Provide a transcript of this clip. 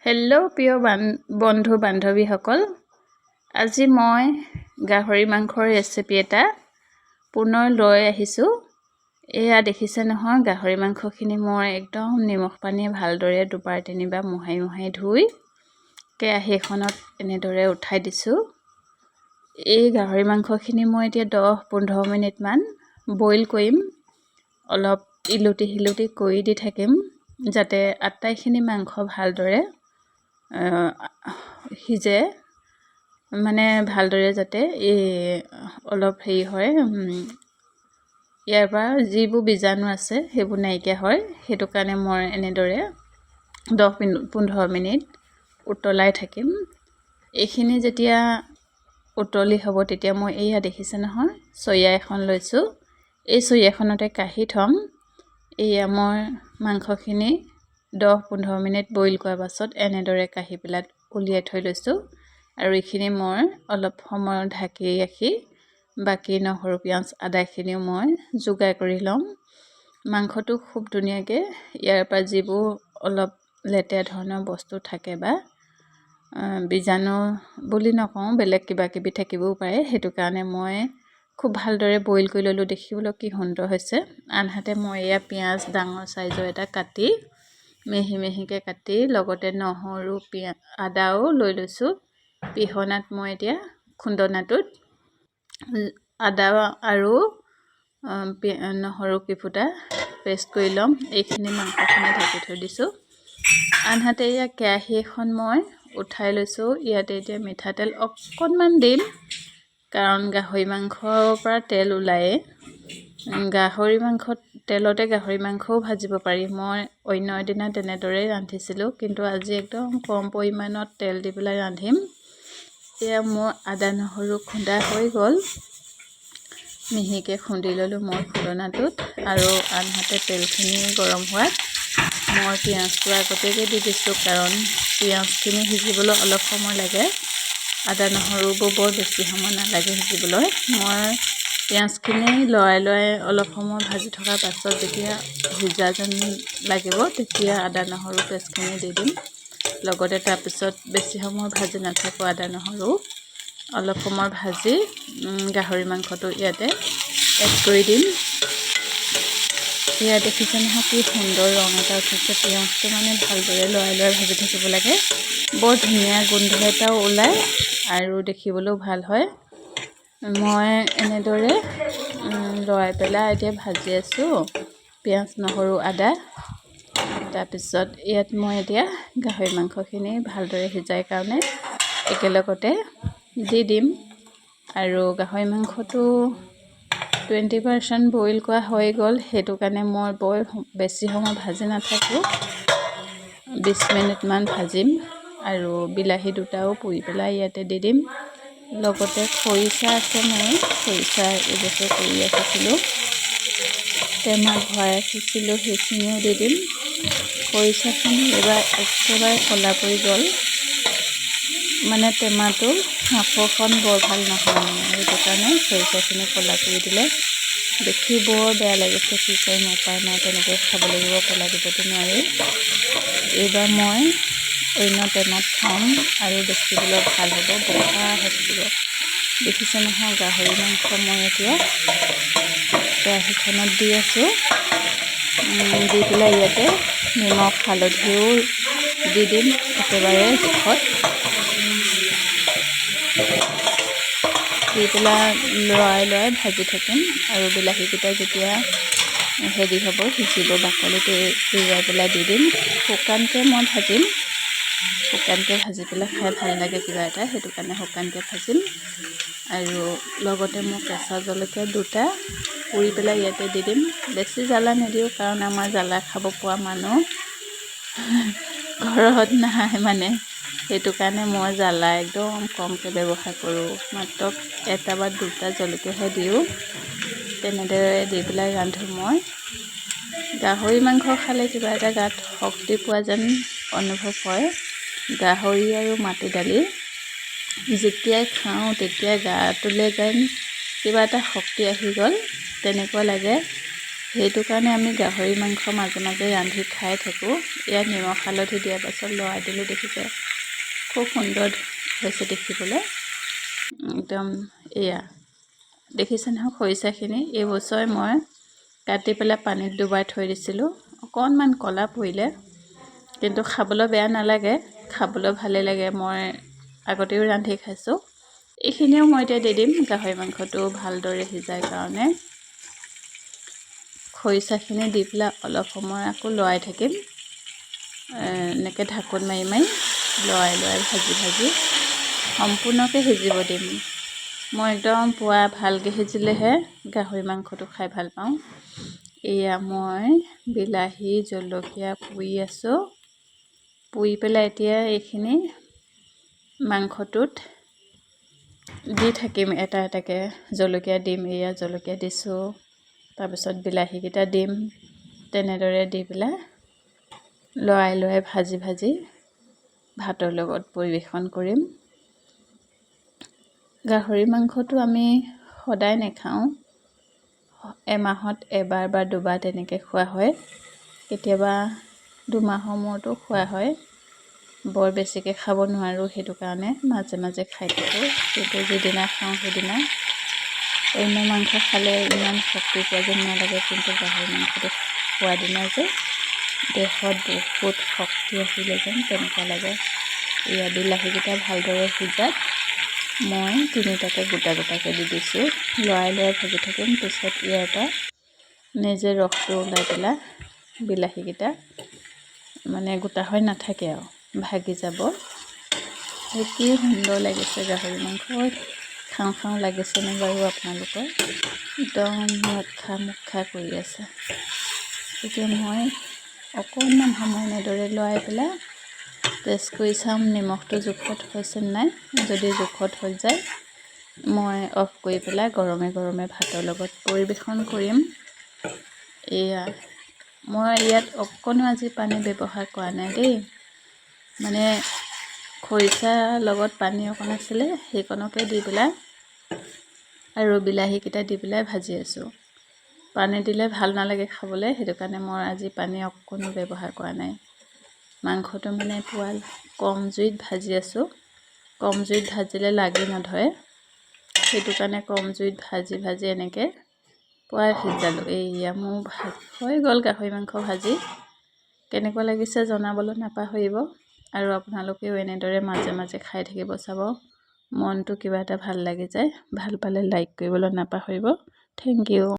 Hello' প্ৰিয় বন্ধু বান্ধৱীসকল, আজি মই গাহৰি মাংসৰ ৰেচিপি এটা পুনৰ লৈ আহিছোঁ। এয়া দেখিছে নহয়, গাহৰি মাংসখিনি মই একদম নিমখ পানীয়ে ভালদৰে দুবাৰ তিনিবাৰ মোহাৰি ধুই কেৰাহী এখনত এনেদৰে উঠাই দিছোঁ। এই গাহৰি মাংসখিনি মই এতিয়া 10-15 মিনিটমান বইল কৰিম। অলপ ইলুটি সিলুটি কৰি দি থাকিম যাতে আটাইখিনি মাংস ভালদৰে সিজে, মানে ভালদৰে যাতে অলপ হেৰি হয়, ইয়াৰ পৰা যিবোৰ বীজাণু আছে সেইবোৰ নাইকিয়া হয়। সেইটো কাৰণে মই এনেদৰে 10-15 মিনিট উতলাই থাকিম। এইখিনি যেতিয়া উতলি হ'ব তেতিয়া মই এয়া দেখিছে নহয়, চৰিয়া এখন লৈছোঁ। এই চৰিয়াখনতে কাঢ়ি থ'ম। এয়া মই মাংসখিনি 10-15 মিনিট বইল কৰাৰ পাছত এনেদৰে কাঢ়ি পেলাই উলিয়াই থৈ লৈছোঁ। আৰু এইখিনি মই অলপ সময় ঢাকি ৰাখি বাকী নহৰু পিঁয়াজ আদাখিনিও মই যোগাৰ কৰি ল'ম। মাংসটো খুব ধুনীয়াকৈ ইয়াৰ পৰা যিবোৰ অলপ লেতেৰা ধৰণৰ বস্তু থাকে বা বীজাণু বুলি নকওঁ, বেলেগ কিবা কিবি থাকিবও পাৰে, সেইটো কাৰণে মই খুব ভালদৰে বইল কৰি ল'লোঁ। দেখিবলৈ কি সুন্দৰ হৈছে। আনহাতে মই এয়া পিঁয়াজ ডাঙৰ চাইজৰ এটা কাটি মিহি মিহিকৈ কাটি লগতে নহৰু আদাও লৈ লৈছোঁ। পিহনাত মই এতিয়া খুন্দনাটোত আদা আৰু নহৰু কেইফুটা পেষ্ট কৰি ল'ম। এইখিনি মাংসখিনি ঢাকি থৈ দিছোঁ। আনহাতে এয়া কেৰাহী এখন মই উঠাই লৈছোঁ। ইয়াতে এতিয়া মিঠাতেল অকণমান দিম, কাৰণ গাহৰি মাংসৰ পৰা তেল ওলায়ে। তেলতে গাহৰি মাংসও ভাজিব পাৰি। মই অন্য এদিনা তেনেদৰেই ৰান্ধিছিলোঁ, কিন্তু আজি একদম কম পৰিমাণত তেল দি পেলাই ৰান্ধিম। এয়া মোৰ আদা নহৰু খুন্দা হৈ গ'ল। মিহিকৈ খুন্দি ল'লোঁ মই খুন্দনাটোত। আৰু আনহাতে তেলখিনি গৰম হোৱাত মই পিঁয়াজটো আগতীয়াকৈ দি দিছোঁ, কাৰণ পিঁয়াজখিনি সিজিবলৈ অলপ সময় লাগে। আদা নহৰুবোৰ বৰ বেছি সময় নালাগে সিজিবলৈ। মই পিঁয়াজখিনি লৰাই অলপ সময় ভাজি থকাৰ পাছত যেতিয়া সিজা যেন লাগিব তেতিয়া আদা নহৰু পেষ্টখিনি দি দিম। লগতে তাৰপিছত বেছি সময় ভাজি নাথাকোঁ, আদা নহৰু অলপ সময় ভাজি গাহৰি মাংসটো ইয়াতে এড কৰি দিম। এয়া দেখিছে নহয় কি সুন্দৰ ৰং এটা উঠিছে। পিঁয়াজটো মানে ভালদৰে লৰাই ভাজি থাকিব লাগে। বৰ ধুনীয়া গোন্ধ এটাও ওলায় আৰু দেখিবলৈও ভাল হয়। মই এনেদৰে লৰাই পেলাই এতিয়া ভাজি আছোঁ পিঁয়াজ নহৰু আদা। তাৰপিছত ইয়াত মই এতিয়া গাহৰি মাংসখিনি ভালদৰে সিজাই কাৰণে একেলগতে দি দিম। আৰু গাহৰি মাংসটো 20% বইল কৰা হৈ গ'ল, সেইটো কাৰণে মই বৰ বেছি সময় ভাজি নাথাকোঁ, 20 মিনিটমান ভাজিম। আৰু বিলাহী দুটাও পুৰি পেলাই ইয়াতে দি দিম। লগতে খৰিচা আছে, মই খৰিচা এইবছৰ কৰি ৰাখিছিলোঁ, টেমাত ভৰাই ৰাখিছিলোঁ, সেইখিনিও দি দিম। খৰিচাখিনি এইবাৰ একেবাৰে ক'লা পৰি গ'ল, মানে টেমাটো সাঁফৰখন বৰ ভাল নহয়, সেইটো কাৰণে খৰিচাখিনি ক'লা কৰি দিলে দেখি বৰ বেয়া লাগিছে। কি কৰিম, উপায় নাই, তেনেকৈ খাব লাগিব, ক'লা দিবতো নোৱাৰি। এইবাৰ মই অন্য টেমাত থ'ম আৰু দেখিবলৈ ভাল হ'ব, বগা হৈ থাকিব। দেখিছে নহয় গাহৰি মাংস মই এতিয়া কেৰাহীখনত দি আছোঁ। দি পেলাই ইয়াতে নিমখ হালধিও দি দিম একেবাৰে জোখত। দি পেলাই লৰাই ভাজি থাকিম। আৰু বিলাহীকেইটা যেতিয়া হেৰি হ'ব, সিজিব, বাকলিটো এৰুৱাই পেলাই দি দিম। শুকানকৈ মই ভাজিম, শুকানকৈ ভাজি পেলাই খাই ভাল লাগে কিবা এটা, সেইটো কাৰণে শুকানকৈ ভাজিম। আৰু লগতে মই কেঁচা জলকীয়া দুটা পুৰি পেলাই ইয়াতে দি দিম। বেছি জ্বালা নিদিওঁ, কাৰণ আমাৰ জ্বালা খাব পৰা মানুহ ঘৰত নাই, মানে সেইটো কাৰণে মই জ্বালা একদম কমকৈ ব্যৱহাৰ কৰোঁ। মাত্ৰ এটা বা দুটা জলকীয়াহে দিওঁ। তেনেদৰে দি পেলাই ৰান্ধোঁ মই। গাহৰি মাংস খালে কিবা এটা গাত শক্তি পোৱা যেন অনুভৱ হয়। গাহৰি আৰু মাটি দালি যেতিয়াই খাওঁ তেতিয়াই গাটোলৈ যেন কিবা এটা শক্তি আহি গ'ল তেনেকুৱা লাগে। সেইটো কাৰণে আমি গাহৰি মাংস মাজে মাজে ৰান্ধি খাই থাকোঁ। ইয়াত নিমখ হালধি দিয়াৰ পাছত লৰাই দিলোঁ, দেখিছে খুব সুন্দৰ হৈছে দেখিবলৈ। একদম এয়া দেখিছে নহয় খৰিচাখিনি। এই বছৰে মই কাটি পেলাই পানীত ডুবাই থৈ দিছিলোঁ, অকণমান ক'লা পৰিলে, কিন্তু খাবলৈ বেয়া নালাগে, খাবলৈ ভালেই লাগে। মই আগতেও ৰান্ধি খাইছোঁ। এইখিনিও মই এতিয়া দি দিম গাহৰি মাংসটো ভালদৰে সিজাৰ কাৰণে। খৰিচাখিনি দি পেলাই অলপ সময় আকৌ লৰাই থাকিম, এনেকৈ ঢাকোন মাৰি মাৰি লৰাই ভাজি ভাজি সম্পূৰ্ণকৈ সিজিব দিম। মই একদম পুৰা ভালকৈ সিজিলেহে গাহৰি মাংসটো খাই ভাল পাওঁ। এয়া মই বিলাহী জলকীয়া পুৰি আছোঁ, পুৰি পেলাই এতিয়া এইখিনি মাংসটোত দি থাকিম এটা এটাকৈ। জলকীয়া দিম, এয়া জলকীয়া দিছোঁ, তাৰপিছত বিলাহীকেইটা দিম, তেনেদৰে দি পেলাই লৰাই ভাজি ভাজি ভাতৰ লগত পৰিৱেশন কৰিম। গাহৰি মাংসটো আমি সদায় নাখাওঁ, এমাহত এবাৰ বা দুবাৰ তেনেকৈ খোৱা হয়, কেতিয়াবা দুমাহৰ মূৰতো খোৱা হয়। বৰ বেছিকৈ খাব নোৱাৰোঁ, সেইটো কাৰণে মাজে মাজে খাই থাকোঁ। কিন্তু যিদিনা খাওঁ সেইদিনা অন্য মাংস খালে ইমান শক্তি পোৱা যেন নালাগে, কিন্তু গাহৰি মাংসটো খোৱা দিনা যে দেহত বহুত শক্তি আহিলে যেন তেনেকুৱা লাগে। এয়া বিলাহীকেইটা ভালদৰে সিজাত মই তিনিটাকৈ গোটা গোটাকৈ দি দিছোঁ, লৰাই ভাজি থাকিম। পিছত ইয়াৰ পৰা নিজে ৰসটো ওলাই পেলাই বিলাহীকেইটা মানে গোটা হৈ নাথাকে আৰু ভাগি যাব। কি সুন্দৰ লাগিছে গাহৰি মাংস, খাওঁ খাওঁ লাগিছেনে বাৰু আপোনালোকৰ? একদম মুখা কৰি আছে। এতিয়া মই অকণমান সময় এনেদৰে লৰাই পেলাই টেষ্ট কৰি চাম নিমখটো জোখত হৈছে নাই। যদি জোখত হৈ যায় মই অফ কৰি পেলাই গৰমে গৰমে ভাতৰ লগত পৰিৱেশন কৰিম। এয়া মই ইয়াত অকণো আজি পানী ব্যৱহাৰ কৰা নাই দেই, মানে খৰিচা লগত পানী অকণ আছিলে, সেইকণকে দি পেলাই আৰু বিলাহীকেইটা দি পেলাই ভাজি আছোঁ। পানী দিলে ভাল নালাগে খাবলৈ, সেইটো কাৰণে মই আজি পানী অকণো ব্যৱহাৰ কৰা নাই। মাংসটো মানে পুৰা কম জুইত ভাজি আছোঁ, কম জুইত ভাজিলে লাগি নধৰে, সেইটো কাৰণে কম জুইত ভাজি ভাজি এনেকৈ পুৰা সিজালোঁ। এয়া মোৰ হৈ গ'ল গাহৰি মাংস ভাজি। কেনেকুৱা লাগিছে জনাবলৈ নাপাহৰিব, আৰু আপোনালোকেও এনেদৰে মাজে মাজে খাই থাকিব চাব, মনটো কিবা এটা ভাল লাগি যায়। ভাল পালে লাইক কৰিবলৈ নাপাহৰিব। Thank U.